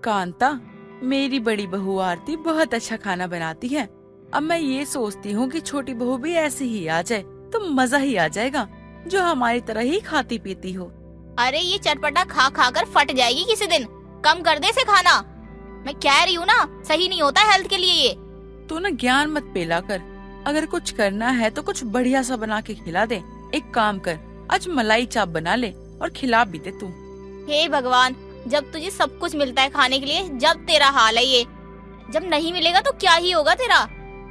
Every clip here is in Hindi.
कांता, मेरी बड़ी बहू आरती बहुत अच्छा खाना बनाती है। अब मैं ये सोचती हूँ कि छोटी बहू भी ऐसी ही आ जाए तो मजा ही आ जाएगा, जो हमारी तरह ही खाती पीती हो। अरे ये चटपटा खा खा कर फट जाएगी किसी दिन। कम कर दे इसे खाना। मैं कह रही हूँ ना, सही नहीं होता हेल्थ के लिए ये। तू ना ज्ञान मत पेला कर। अगर कुछ करना है तो कुछ बढ़िया सा बना के खिला दे। एक काम कर, आज मलाई चाप बना ले और खिला भी दे तू। हे भगवान, जब तुझे सब कुछ मिलता है खाने के लिए, जब तेरा हाल है ये। जब नहीं मिलेगा तो क्या ही होगा तेरा।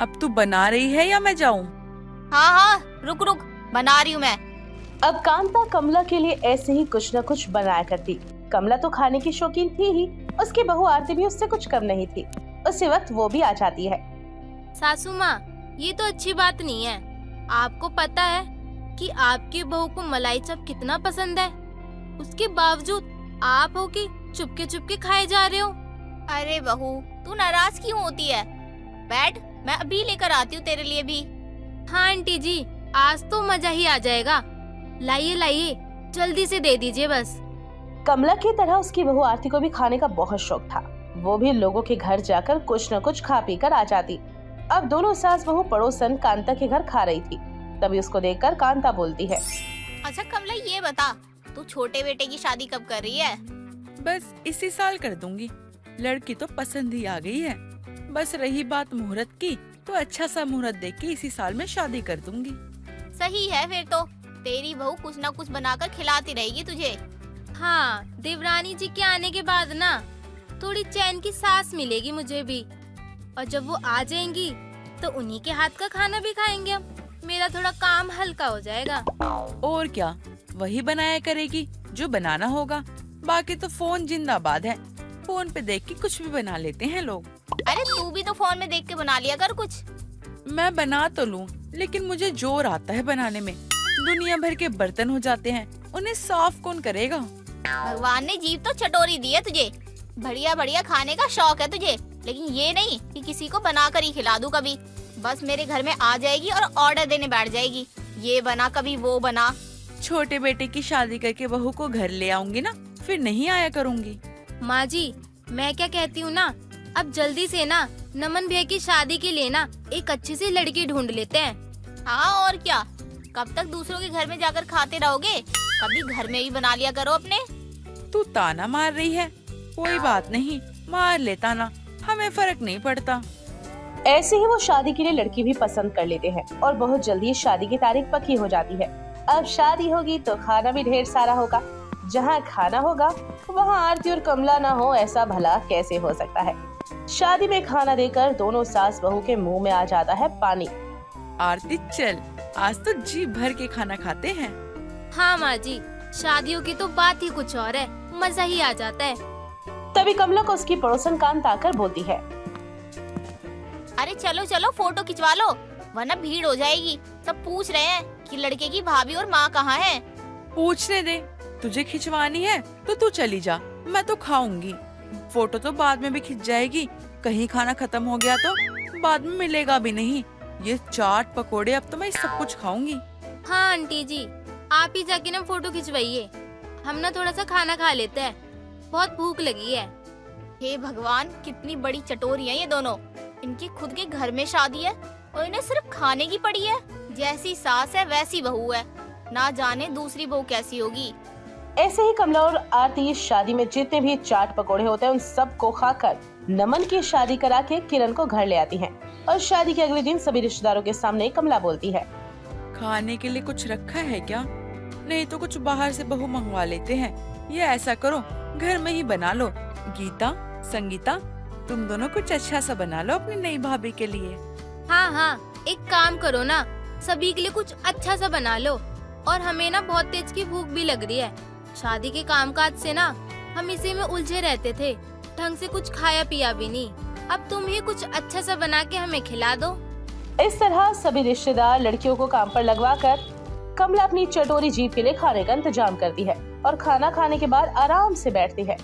अब तू बना रही है या मैं जाऊँ? हाँ हाँ, रुक रुक, बना रही हूँ मैं। अब कांता कमला के लिए ऐसे ही कुछ न कुछ बनाया करती। कमला तो खाने की शौकीन थी ही, उसकी बहू आरती भी उससे कुछ कम नहीं थी। उसी वक्त वो भी आ जाती है। सासू माँ, ये तो अच्छी बात नहीं है। आपको पता है कि आपकी बहू को मलाई चाप कितना पसंद है, उसके बावजूद आप हो कि चुपके चुपके खाए जा रहे हो। अरे बहू, तू नाराज क्यों होती है? बैठ, मैं अभी लेकर आती हूँ तेरे लिए भी। हाँ आंटी जी, आज तो मजा ही आ जाएगा। लाइए लाइए, जल्दी से दे दीजिए बस। कमला की तरह उसकी बहू आरती को भी खाने का बहुत शौक था। वो भी लोगों के घर जाकर कुछ न कुछ खा पी कर आ जाती। अब दोनों सास बहू पड़ोसन कांता के घर खा रही थी। तभी उसको देखकर कांता बोलती है, अच्छा कमला, ये बता, तू छोटे बेटे की शादी कब कर रही है? बस इसी साल कर दूंगी। लड़की तो पसंद ही आ गई है। बस रही बात मुहूर्त की, तो अच्छा सा मुहूर्त देख के इसी साल में शादी कर दूंगी। सही है फिर तो। तेरी बहू कुछ न कुछ बनाकर खिलाती रहेगी तुझे। हाँ, देवरानी जी के आने के बाद ना थोड़ी चैन की सांस मिलेगी मुझे भी। और जब वो आ जाएंगी तो उन्हीं के हाथ का खाना भी खाएंगे हम। मेरा थोड़ा काम हल्का हो जाएगा। और क्या, वही बनाया करेगी जो बनाना होगा। बाकी तो फोन जिंदाबाद है। फोन पे देख के कुछ भी बना लेते हैं लोग। अरे तू भी तो फोन में देख के बना लिया कर कुछ। मैं बना तो लूं, लेकिन मुझे जोर आता है बनाने में। दुनिया भर के बर्तन हो जाते हैं, उन्हें साफ कौन करेगा। भगवान ने जीभ तो चटोरी दी है तुझे। बढ़िया बढ़िया खाने का शौक है तुझे, लेकिन ये नहीं कि किसी को बना कर ही खिला दूं कभी। बस मेरे घर में आ जाएगी और ऑर्डर देने बैठ जाएगी, ये बना कभी वो बना। छोटे बेटे की शादी करके बहू को घर ले आऊंगी ना, फिर नहीं आया करूंगी। माँ जी, मैं क्या कहती हूँ ना, अब जल्दी से ना नमन भैया की शादी के लिए ना एक अच्छी सी लड़की ढूंढ लेते हैं। हाँ और क्या, कब तक दूसरों के घर में जाकर खाते रहोगे? कभी घर में ही बना लिया करो अपने। तू ताना मार रही है? कोई बात नहीं, मार ले ताना, हमें फर्क नहीं पड़ता। ऐसे ही वो शादी के लिए लड़की भी पसंद कर लेते हैं और बहुत जल्दी शादी की तारीख पक्की हो जाती है। अब शादी होगी तो खाना भी ढेर सारा होगा। जहाँ खाना होगा वहाँ आरती और कमला ना हो, ऐसा भला कैसे हो सकता है। शादी में खाना देकर दोनों सास बहू के मुंह में आ जाता है पानी। आरती चल, आज तो जी भर के खाना खाते हैं। हाँ माँ जी, शादियों की तो बात ही कुछ और है, मजा ही आ जाता है। तभी कमला को उसकी पड़ोसन कांता आकर बोलती है, अरे चलो चलो फोटो खिंचवा लो, वरना भीड़ हो जाएगी। सब पूछ रहे हैं कि लड़के की भाभी और माँ कहाँ है। पूछने दे, तुझे खिंचवानी है तो तू चली जा, मैं तो खाऊंगी। फोटो तो बाद में भी खिंच जाएगी, कहीं खाना खत्म हो गया तो बाद में मिलेगा भी नहीं। ये चाट पकोड़े अब तो मैं सब कुछ खाऊंगी। हाँ आंटी जी, आप ही जाके ना फोटो खिंचवाइए। हम ना थोड़ा सा खाना खा लेते हैं, बहुत भूख लगी है। हे भगवान, कितनी बड़ी चटोरी है ये दोनों। इनकी खुद के घर में शादी है और इन्हें सिर्फ खाने की पड़ी है। जैसी सास है वैसी बहू है, ना जाने दूसरी बहू कैसी होगी। ऐसे ही कमला और आरती शादी में जितने भी चाट पकोड़े होते हैं उन सब को खाकर नमन की शादी करा के किरण को घर ले आती हैं। और शादी के अगले दिन सभी रिश्तेदारों के सामने कमला बोलती है, खाने के लिए कुछ रखा है क्या? नहीं तो कुछ बाहर से बहू मंगवा लेते हैं। ये ऐसा करो, घर में ही बना लो। गीता, संगीता, तुम दोनों कुछ अच्छा सा बना लो अपनी नई भाभी के लिए। हाँ हाँ, एक काम करो ना, सभी के लिए कुछ अच्छा सा बना लो। और हमें ना बहुत तेज की भूख भी लग रही है। शादी के कामकाज से ना हम इसी में उलझे रहते थे, ढंग से कुछ खाया पिया भी नहीं। अब तुम ही कुछ अच्छा सा बना के हमें खिला दो। इस तरह सभी रिश्तेदार लड़कियों को काम पर लगवाकर कमला अपनी चटोरी जीभ के लिए खाने का इंतजाम करती है और खाना खाने के बाद आराम से बैठती है।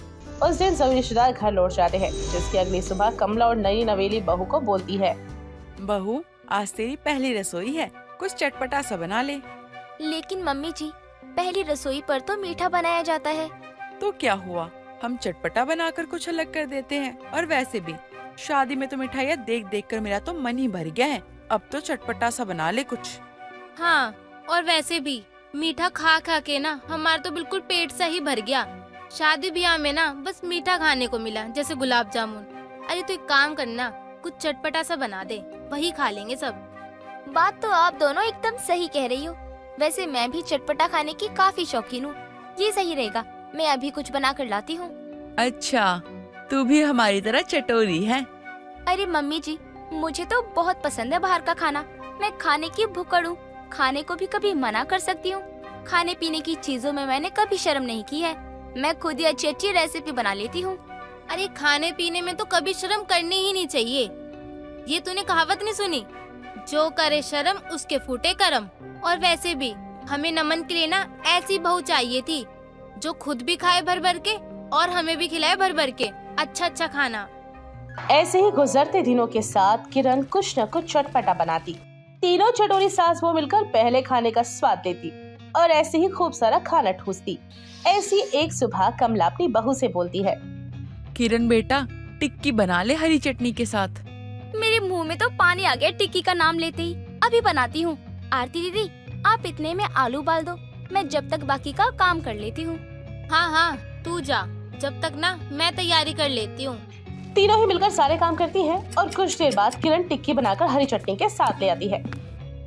उस दिन सभी रिश्तेदार घर लौट जाते हैं, जिसकी अगली सुबह कमला और नई नवेली बहू को बोलती है, बहू, आज तेरी पहली रसोई है, कुछ चटपटा सा बना ले। लेकिन मम्मी जी, पहली रसोई पर तो मीठा बनाया जाता है। तो क्या हुआ, हम चटपटा बनाकर कुछ अलग कर देते हैं। और वैसे भी शादी में तो मिठाइयाँ देख देख कर मेरा तो मन ही भर गया है। अब तो चटपटा सा बना ले कुछ। हाँ, और वैसे भी मीठा खा खा के ना हमारा तो बिल्कुल पेट सा ही भर गया। शादी ब्याह में ना बस मीठा खाने को मिला, जैसे गुलाब जामुन। अरे तो एक काम करना, कुछ चटपटा सा बना दे, वही खा लेंगे सब। बात तो आप दोनों एकदम सही कह रही हो। वैसे मैं भी चटपटा खाने की काफी शौकीन हूँ। ये सही रहेगा, मैं अभी कुछ बना कर लाती हूँ। अच्छा, तू भी हमारी तरह चटोरी है। अरे मम्मी जी, मुझे तो बहुत पसंद है बाहर का खाना। मैं खाने की भुक्कड़ हूँ, खाने को भी कभी मना कर सकती हूँ। खाने पीने की चीजों में मैंने कभी शर्म नहीं की है। मैं खुद ही अच्छी अच्छी रेसिपी बना लेती हूँ। अरे खाने पीने में तो कभी शर्म करनी ही नहीं चाहिए। ये तूने कहावत नहीं सुनी, जो करे शर्म उसके फूटे करम। और वैसे भी हमें नमन के लिए ना ऐसी बहू चाहिए थी जो खुद भी खाए भर भर के और हमें भी खिलाए भर भर के अच्छा अच्छा खाना। ऐसे ही गुजरते दिनों के साथ किरण कुछ न कुछ चटपटा बनाती। तीनों चटोरी सास वो मिलकर पहले खाने का स्वाद लेती और ऐसे ही खूब सारा खाना ठूसती। ऐसी एक सुबह कमला अपनी बहू से बोलती है, किरण बेटा, टिक्की बना ले हरी चटनी के साथ। मेरे मुंह में तो पानी आ गया टिक्की का नाम लेते ही। अभी बनाती हूँ। आरती दीदी, आप इतने में आलू उबाल दो, मैं जब तक बाकी का काम कर लेती हूँ। हाँ हाँ, तू जा, जब तक ना मैं तैयारी कर लेती हूँ। तीनों ही मिलकर सारे काम करती हैं और कुछ देर बाद किरण टिक्की बनाकर हरी चटनी के साथ ले आती है,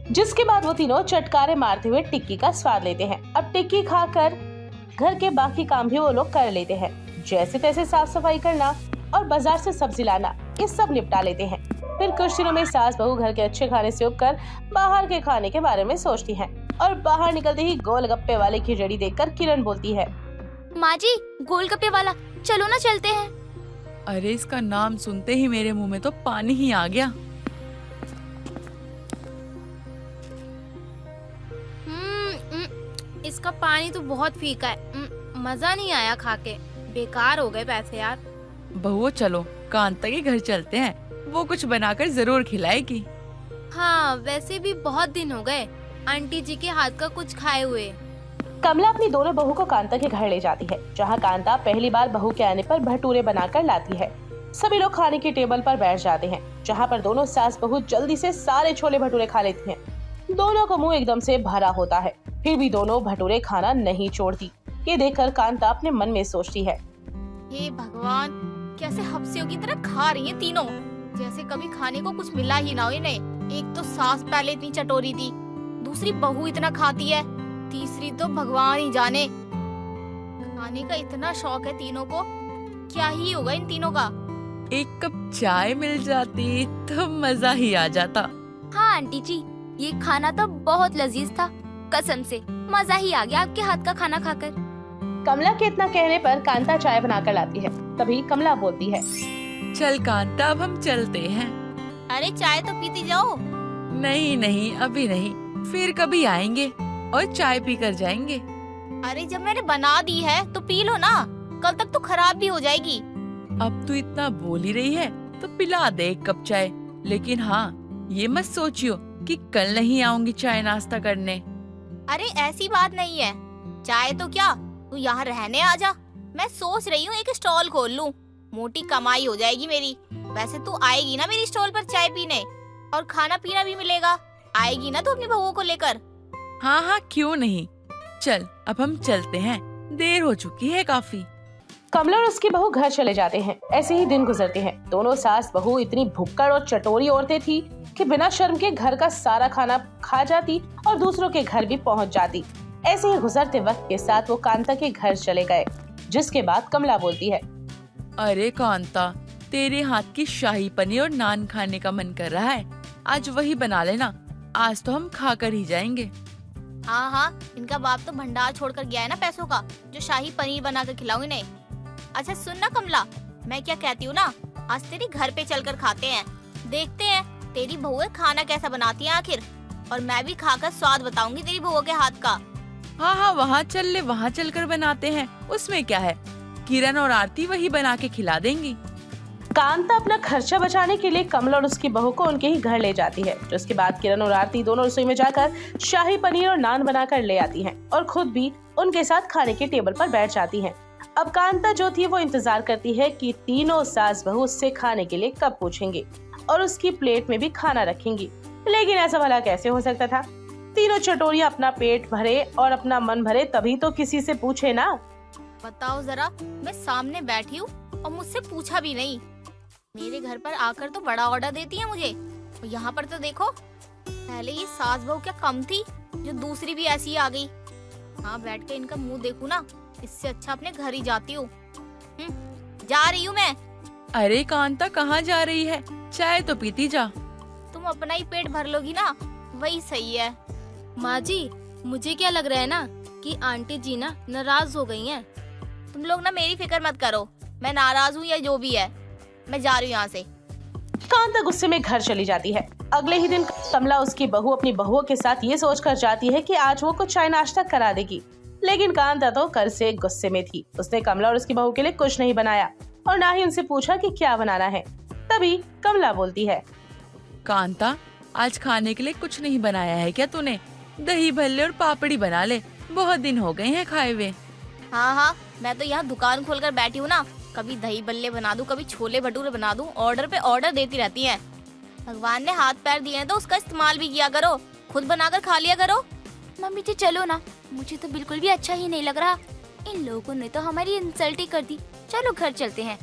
जिसके बाद वो तीनों चटकारे मारते हुए टिक्की का स्वाद लेते हैं। अब टिक्की खाकर घर के बाकी काम भी वो लोग कर लेते हैं, जैसे तैसे साफ सफाई करना और बाजार से सब्जी लाना, ये सब निपटा लेते हैं। फिर कुछ दिनों में सास बहू घर के अच्छे खाने से उबकर बाहर के खाने के बारे में सोचती हैं और बाहर निकलते ही गोलगप्पे वाले की रेडी देखकर किरण बोलती है, माँ जी, गोलगप्पे वाला, चलो ना चलते हैं। अरे इसका नाम सुनते ही मेरे मुंह में तो पानी ही आ गया। इसका पानी तो बहुत फीका है। मजा नहीं आया खा के, बेकार हो गए पैसे यार। बहुओं चलो कांता के घर चलते हैं, वो कुछ बनाकर जरूर खिलाएगी। हाँ, वैसे भी बहुत दिन हो गए आंटी जी के हाथ का कुछ खाए हुए। कमला अपनी दोनों बहू को कांता के घर ले जाती है, जहाँ कांता पहली बार बहू के आने पर भटूरे बनाकर लाती है। सभी लोग खाने की टेबल पर बैठ जाते हैं, जहाँ पर दोनों सास बहू जल्दी से सारे छोले भटूरे खा लेती हैं। दोनों का मुंह एकदम से भरा होता है, फिर भी दोनों भटूरे खाना नहीं छोड़ती। ये देखकर कांता अपने मन में सोचती है, हे भगवान, कैसे हफ्सियों की तरह खा रही हैं तीनों, जैसे कभी खाने को कुछ मिला ही ना हो इन्हें। एक तो सास पहले इतनी चटोरी थी, दूसरी बहू इतना खाती है, तीसरी तो भगवान ही जाने। खाने का इतना शौक है तीनों को, क्या ही होगा इन तीनों का। एक कप चाय मिल जाती तो मजा ही आ जाता। हाँ आंटी जी, ये खाना तो बहुत लजीज था, कसम से मजा ही आ गया आपके हाथ का खाना खाकर। कमला के इतना कहने पर कांता चाय बनाकर लाती है। तभी कमला बोलती है, चल कांता, अब हम चलते हैं। अरे चाय तो पीती जाओ। नहीं नहीं, अभी नहीं, फिर कभी आएंगे और चाय पी कर जाएंगे। अरे जब मैंने बना दी है तो पी लो ना, कल तक तो खराब भी हो जाएगी। अब तू इतना बोल ही रही है तो पिला दे एक कप चाय, लेकिन हाँ ये मत सोचियो कि कल नहीं आऊंगी चाय नाश्ता करने। अरे ऐसी बात नहीं है, चाय तो क्या, तू यहाँ रहने आ जा। मैं सोच रही हूँ एक स्टॉल खोल लूँ, मोटी कमाई हो जाएगी मेरी। वैसे तू आएगी ना मेरी स्टॉल पर चाय पीने, और खाना पीना भी मिलेगा। आएगी ना तू अपनी बहू को लेकर? हाँ हाँ, क्यों नहीं, चल अब हम चलते हैं, देर हो चुकी है काफी। कमला और उसकी बहू घर चले जाते हैं। ऐसे ही दिन गुजरते हैं। दोनों सास बहू इतनी भुक्कड़ और चटोरी औरतें थी कि बिना शर्म के घर का सारा खाना खा जाती और दूसरों के घर भी पहुंच जाती। ऐसे ही गुजरते वक्त के साथ वो कांता के घर चले गए, जिसके बाद कमला बोलती है, अरे कांता, तेरे हाथ की शाही पनीर और नान खाने का मन कर रहा है, आज वही बना लेना, आज तो हम खा कर ही जाएंगे। हाँ हाँ, इनका बाप तो भंडार छोड़कर गया है ना पैसों का, जो शाही पनीर बना कर खिलाऊं इन्हें। अच्छा सुन ना कमला, मैं क्या कहती हूँ ना, आज तेरे घर पे चलकर खाते हैं, देखते हैं तेरी बहू खाना कैसा बनाती है आखिर, और मैं भी खाकर स्वाद बताऊंगी तेरी बहू के हाथ का। हाँ हाँ, वहाँ चल ले, वहाँ चलकर बनाते हैं, उसमें क्या है, किरण और आरती वही बना के खिला देंगी। कांता अपना खर्चा बचाने के लिए कमला और उसकी बहू को उनके ही घर ले जाती है। जिसके बाद किरण और आरती दोनों रसोई में जाकर शाही पनीर और नान बनाकर ले आती हैं और खुद भी उनके साथ खाने के टेबल पर बैठ जाती हैं। अब कांता जो थी वो इंतजार करती है कि तीनों सास बहू उससे खाने के लिए कब पूछेंगे और उसकी प्लेट में भी खाना रखेंगी। लेकिन ऐसा भला कैसे हो सकता था? तीनों चटोरियां अपना पेट भरे और अपना मन भरे तभी तो किसी से पूछे ना। बताओ जरा, मैं सामने बैठी हूँ और मुझसे पूछा भी नहीं। मेरे घर पर आकर तो बड़ा ऑर्डर देती है मुझे, और यहाँ पर तो देखो, पहले ये सास बहू क्या कम थी, जो दूसरी भी ऐसी आ गई। हाँ, बैठ के इनका मुंह देखूं ना, इससे अच्छा अपने घर ही जाती हूँ। जा रही हूँ मैं। अरे कांता, कहाँ जा रही है? चाय तो पीती जा। तुम अपना ही पेट भर लोगी ना, वही सही है। माँ जी, मुझे क्या लग रहा है ना कि आंटी जी ना नाराज हो गई हैं। तुम लोग ना मेरी फिक्र मत करो, मैं नाराज हूँ या जो भी है, मैं जा रही हूँ यहाँ से। कांता गुस्से में घर चली जाती है। अगले ही दिन कमला उसकी बहू अपनी बहुओं के साथ ये सोचकर जाती है कि आज वो कुछ चाय नाश्ता करा देगी। लेकिन कांता तो कल से गुस्से में थी। उसने कमला और उसकी बहू के लिए कुछ नहीं बनाया और ना ही उनसे पूछा कि क्या बनाना है। तभी कमला बोलती है, कांता, आज खाने के लिए कुछ नहीं बनाया है क्या तूने? दही भल्ले और पापड़ी बना ले, बहुत दिन हो गए हैं खाए हुए। हाँ, मैं तो यहाँ दुकान खोलकर बैठी हूँ ना, कभी दही बल्ले बना दूँ, कभी छोले भटूरे बना दूँ, ऑर्डर पे ऑर्डर देती रहती हैं। भगवान ने हाथ पैर दिए हैं तो उसका इस्तेमाल भी किया करो, खुद बनाकर खा लिया करो। मम्मी जी चलो ना, मुझे तो बिल्कुल भी अच्छा ही नहीं लग रहा। इन लोगों ने तो हमारी इंसल्ट ही कर दी। चलो घर चलते हैं।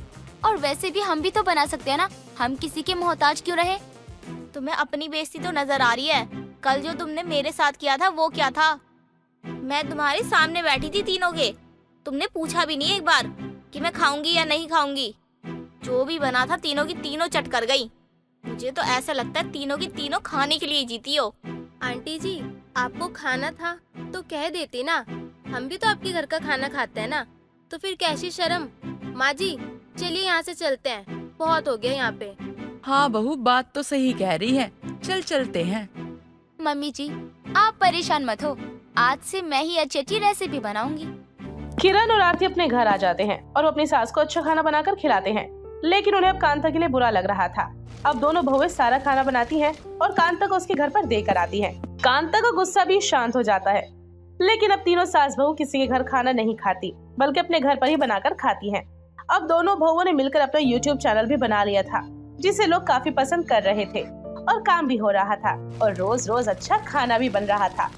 और वैसे भी हम भी तो बना सकते हैं ना, हम किसी के मोहताज क्यों रहे। तुम्हें अपनी बेइज्जती तो नजर आ रही है। कल जो तुमने मेरे साथ किया था वो क्या था? मैं तुम्हारे सामने बैठी थी तीनों के, तुमने पूछा भी नहीं एक बार कि मैं खाऊंगी या नहीं खाऊंगी। जो भी बना था तीनों की तीनों चट कर गई। मुझे तो ऐसा लगता है तीनों की तीनों खाने के लिए जीती हो। आंटी जी, आपको खाना था तो कह देती ना, हम भी तो आपके घर का खाना खाते हैं ना, तो फिर कैसी शर्म। माँ जी, चलिए यहाँ से चलते हैं, बहुत हो गया यहाँ पे। हाँ बहू, बात तो सही कह रही है, चल चलते हैं। मम्मी जी आप परेशान मत हो, आज से मैं ही अच्छी अच्छी रेसिपी बनाऊंगी। किरण और आरती अपने घर आ जाते हैं और वो अपनी सास को अच्छा खाना बनाकर खिलाते हैं। लेकिन उन्हें अब कांता के लिए बुरा लग रहा था। अब दोनों बहुएं सारा खाना बनाती हैं और कांता को उसके घर पर देकर आती हैं। कांता का गुस्सा भी शांत हो जाता है। लेकिन अब तीनों सास बहू किसी के घर खाना नहीं खाती, बल्कि अपने घर पर ही बनाकर खाती हैं। अब दोनों बहुओं ने मिलकर अपना YouTube चैनल भी बना लिया था, जिसे लोग काफी पसंद कर रहे थे और काम भी हो रहा था और रोज रोज अच्छा खाना भी बन रहा था।